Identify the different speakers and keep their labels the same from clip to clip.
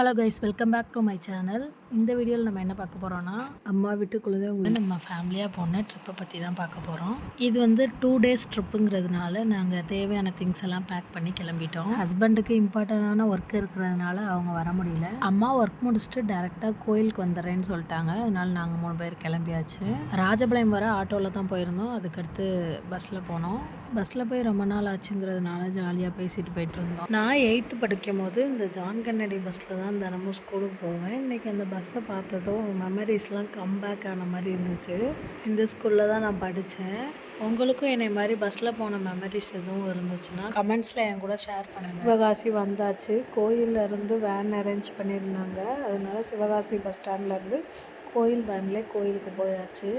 Speaker 1: Hello guys, welcome back to my channel. இந்த வீடியோவில் நம்ம என்ன பார்க்க போகிறோன்னா, அம்மா வீட்டுக்குள்ளே நம்ம ஃபேமிலியாக போன ட்ரிப்பை பற்றி தான் பார்க்க போகிறோம். இது வந்து 2 days ட்ரிப்புங்கிறதுனால நாங்கள் தேவையான திங்ஸ் எல்லாம் பேக் பண்ணி கிளம்பிட்டோம். ஹஸ்பண்டுக்கு இம்பார்ட்டண்டான ஒர்க் இருக்கிறதுனால அவங்க வர முடியல. அம்மா ஒர்க் முடிச்சுட்டு டேரெக்டாக கோயிலுக்கு வந்துடுறேன்னு சொல்லிட்டாங்க. அதனால நாங்கள் 3 பேர் கிளம்பியாச்சு. ராஜபாளையம் வர ஆட்டோவில் தான் போயிருந்தோம். அதுக்கடுத்து பஸ்ஸில் போனோம். பஸ்ஸில் போய் ரொம்ப நாள் ஆச்சுங்கிறதுனால ஜாலியாக பேசிட்டு போயிட்டு இருந்தோம். நான் 8th படிக்கும் போது இந்த ஜான் கென்னடி பஸ்ஸில் தான் தினமும் ஸ்கூலுக்கு போவேன். இன்றைக்கி அந்த பஸ்ஸை பார்த்ததும் மெமரிஸ்லாம் கம்பேக் ஆன மாதிரி இருந்துச்சு. இந்த ஸ்கூலில் தான் நான் படித்தேன். உங்களுக்கும் என்னை மாதிரி பஸ்ஸில் போன மெமரிஸ் எதுவும் இருந்துச்சுன்னா கமெண்ட்ஸில் என் கூட ஷேர் பண்ணுங்கள். சிவகாசி வந்தாச்சு. கோயிலேருந்து வேன் அரேஞ்ச் பண்ணியிருந்தாங்க. அதனால சிவகாசி பஸ் ஸ்டாண்ட்லேருந்து கோயில் வேன்லேயே கோயிலுக்கு போயாச்சு.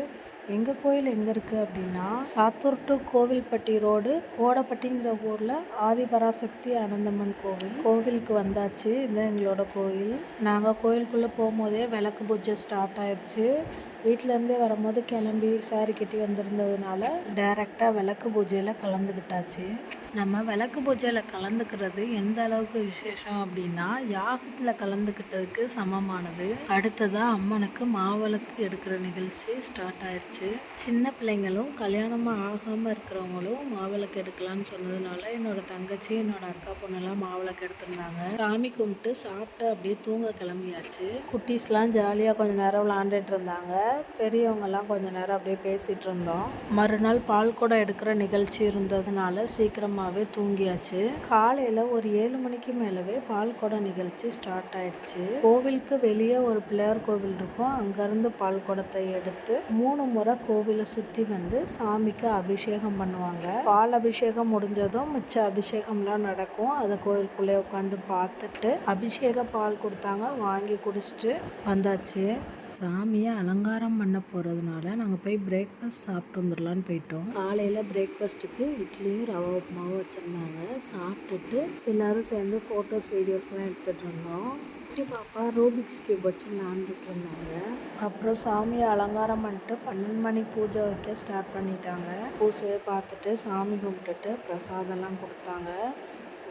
Speaker 1: எங்கள் கோயில் எங்கே இருக்குது அப்படின்னா, சாத்தூர் டு கோவில்பட்டி ரோடு, ஓடப்பட்டிங்கிற ஊரில் ஆதிபராசக்தி அனந்தம்மன் கோவிலுக்கு வந்தாச்சு. இதுதான் எங்களோட கோயில். நாங்கள் கோயிலுக்குள்ளே போகும்போதே விளக்கு பூஜை ஸ்டார்ட் ஆயிடுச்சு. வீட்டிலேருந்தே வரும்போது கிளம்பி சாரி கட்டி வந்திருந்ததுனால டைரெக்டாக விளக்கு பூஜையில் கலந்துக்கிட்டாச்சு. நம்ம விளக்கு பூஜையில் கலந்துக்கிறது எந்த அளவுக்கு விசேஷம் அப்படின்னா, யாகத்தில் கலந்துக்கிட்டதுக்கு சமமானது. அடுத்ததாக அம்மனுக்கு மாவிளக்கு எடுக்கிற நிகழ்ச்சி ஸ்டார்ட் ஆயிடுச்சு. சின்ன பிள்ளைங்களும் கல்யாணமாக ஆகாமல் இருக்கிறவங்களும் மாவிளக்கு எடுக்கலான்னு சொன்னதுனால என்னோட தங்கச்சி, என்னோட அக்கா பொண்ணெல்லாம் மாவிளக்கு எடுத்திருந்தாங்க. சாமி கும்பிட்டு சாப்பிட்டு அப்படியே தூங்க கிளம்பியாச்சு. குட்டீஸ்லாம் ஜாலியாக கொஞ்சம் நேரம் விளாண்டுட்டு இருந்தாங்க. பெரியவங்கெல்லாம் கொஞ்சம் நேரம் அப்படியே பேசிகிட்டு இருந்தோம். மறுநாள் பால் குடம் எடுக்கிற நிகழ்ச்சி இருந்ததுனால சீக்கிரமாகவே தூங்கியாச்சு. காலையில் ஒரு 7 மணிக்கு மேலவே பால் குடம் நிகழ்ச்சி ஸ்டார்ட் ஆயிடுச்சு. கோவிலுக்கு வெளியே ஒரு பிள்ளையார் கோவில் இருக்கும். அங்கேருந்து பால் குடத்தை எடுத்து 3 முறை கோவிலை சுற்றி வந்து சாமிக்கு அபிஷேகம் பண்ணுவாங்க. பால் அபிஷேகம் முடிஞ்சதும் மிச்ச அபிஷேகம்லாம் நடக்கும். அதை கோவிலுக்குள்ளே உட்காந்து பார்த்துட்டு அபிஷேக பால் கொடுத்தாங்க, வாங்கி குடிச்சிட்டு வந்தாச்சு. சாமியை அலங்காரம் பண்ண போகிறதுனால நாங்கள் போய் பிரேக்ஃபாஸ்ட் சாப்பிட்டு வந்துடலான்னு போயிட்டோம். காலையில் பிரேக்ஃபாஸ்ட்டுக்கு இட்லியும் ரவை உப்புமாவும் வச்சுருந்தாங்க. சாப்பிட்டுட்டு எல்லோரும் சேர்ந்து ஃபோட்டோஸ் வீடியோஸ்லாம் எடுத்துகிட்டு இருந்தோம். குட்டி பாப்பா ரூபிக்ஸ் கியூப் வச்சு விளாண்டுட்டு இருந்தாங்க. அப்புறம் சாமியை அலங்காரம் பண்ணிட்டு 12 மணி பூஜை வைக்க ஸ்டார்ட் பண்ணிட்டாங்க. பூஜையை பார்த்துட்டு சாமி கும்பிட்டுட்டு பிரசாதம்லாம் கொடுத்தாங்க.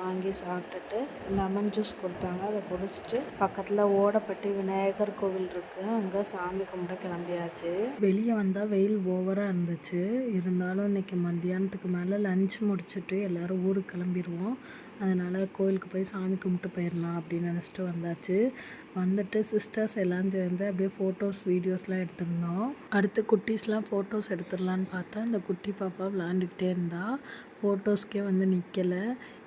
Speaker 1: வாங்கி சாப்பிட்டுட்டு லெமன் ஜூஸ் கொடுத்தாங்க. அதை குடிச்சிட்டு பக்கத்தில் ஓடப்பட்டி விநாயகர் கோவில் இருக்குது, அங்கே சாமி கும்பிட கிளம்பியாச்சு. வெளியே வந்தால் வெயில் ஓவராக இருந்துச்சு. இருந்தாலும் இன்றைக்கி மத்தியானத்துக்கு மேலே லஞ்ச் முடிச்சுட்டு எல்லோரும் ஊருக்கு கிளம்பிடுவோம். அதனால் கோயிலுக்கு போய் சாமி கும்பிட்டு போயிடலாம் அப்படின்னு நினச்சிட்டு வந்தாச்சு. வந்துட்டு சிஸ்டர்ஸ் எல்லாம் சேர்ந்து அப்படியே ஃபோட்டோஸ் வீடியோஸ்லாம் எடுத்திருந்தோம். அடுத்து குட்டீஸ்லாம் ஃபோட்டோஸ் எடுத்துடலான்னு பார்த்தா இந்த குட்டி பாப்பா விளாண்டுக்கிட்டே இருந்தா. ஃபோட்டோஸ்க்கே வந்து நிற்கலை.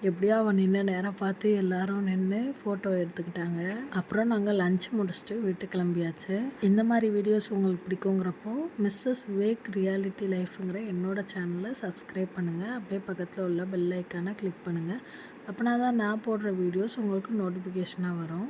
Speaker 1: எப்படியோ அவன் நின்று நேரம் பார்த்து எல்லோரும் நின்று ஃபோட்டோ எடுத்துக்கிட்டாங்க. அப்புறம் நாங்கள் லஞ்ச் முடிச்சுட்டு வீட்டுக்கு கிளம்பியாச்சு. இந்த மாதிரி வீடியோஸ் உங்களுக்கு பிடிக்குங்கிறப்போ மிஸ்ஸஸ் விவேக் ரியாலிட்டி லைஃப்ங்கிற என்னோடய சேனலை சப்ஸ்கிரைப் பண்ணுங்கள். அப்படியே பக்கத்தில் உள்ள பெல் ஐக்கானை கிளிக் பண்ணுங்கள். அப்படின்னா தான் நான் போடுற வீடியோஸ் உங்களுக்கு நோட்டிஃபிகேஷனாக வரும்.